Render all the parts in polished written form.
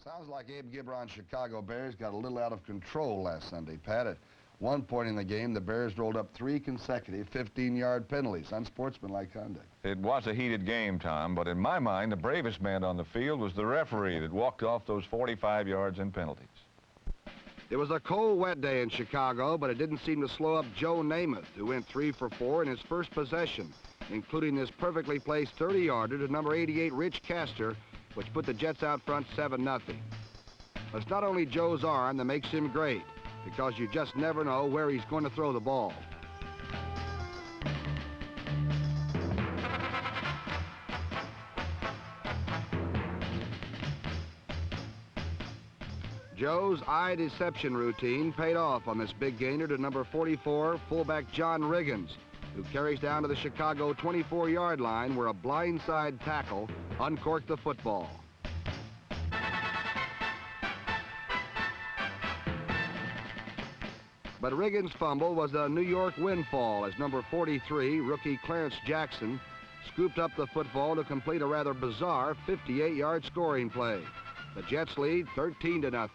Sounds like Abe Gibron's Chicago Bears got a little out of control last Sunday, Pat. At one point in the game, the Bears rolled up 3 consecutive 15-yard penalties, unsportsmanlike conduct. It was a heated game, Tom, but in my mind, the bravest man on the field was the referee that walked off those 45 yards in penalties. It was a cold, wet day in Chicago, but it didn't seem to slow up Joe Namath, who went 3 for 4 in his first possession, including this perfectly placed 30-yarder to number 88, Rich Castor, which put the Jets out front 7-0. It's not only Joe's arm that makes him great, because you just never know where he's going to throw the ball. Joe's eye deception routine paid off on this big gainer to number 44, fullback John Riggins, who carries down to the Chicago 24-yard line where a blindside tackle uncorked the football. But Riggins' fumble was a New York windfall as number 43, rookie Clarence Jackson, scooped up the football to complete a rather bizarre 58-yard scoring play. The Jets lead 13-0.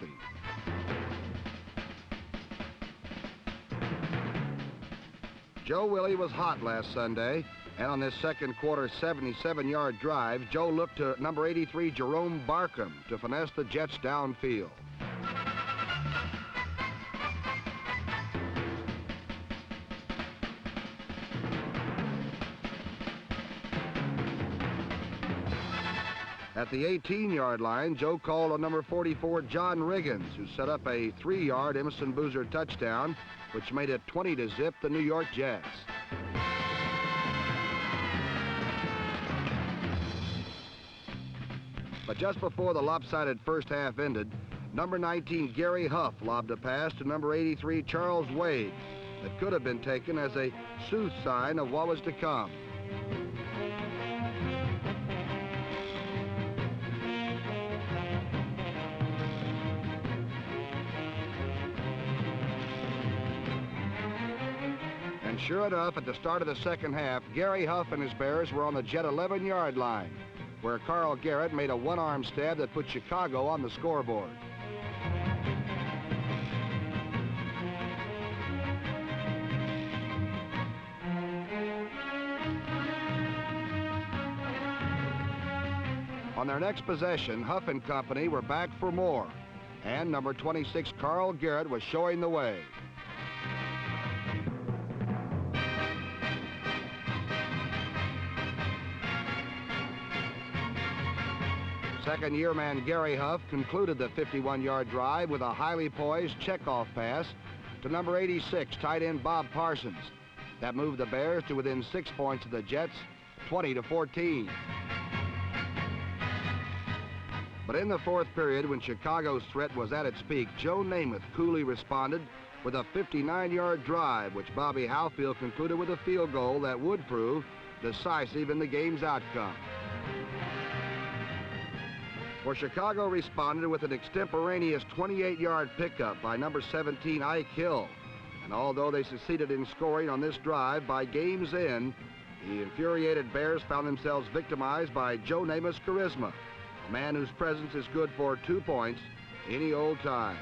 Joe Willie was hot last Sunday, and on this second quarter 77-yard drive, Joe looked to number 83, Jerome Barkham, to finesse the Jets downfield. At the 18-yard line, Joe called on number 44, John Riggins, who set up a 3-yard Emerson Boozer touchdown, which made it 20-0 the New York Jets. But just before the lopsided first half ended, number 19, Gary Huff, lobbed a pass to number 83, Charles Wade, that could have been taken as a sooth sign of what was to come. Sure enough, at the start of the second half, Gary Huff and his Bears were on the Jet 11-yard line, where Carl Garrett made a one-arm stab that put Chicago on the scoreboard. On their next possession, Huff and company were back for more, and number 26, Carl Garrett, was showing the way. Second-year man Gary Huff concluded the 51-yard drive with a highly poised checkoff pass to number 86, tight end Bob Parsons. That moved the Bears to within 6 points of the Jets, 20-14. But in the fourth period, when Chicago's threat was at its peak, Joe Namath coolly responded with a 59-yard drive, which Bobby Halfield concluded with a field goal that would prove decisive in the game's outcome. For Chicago responded with an extemporaneous 28-yard pickup by number 17, Ike Hill. And although they succeeded in scoring on this drive by game's end, the infuriated Bears found themselves victimized by Joe Namath's charisma, a man whose presence is good for 2 points any old time.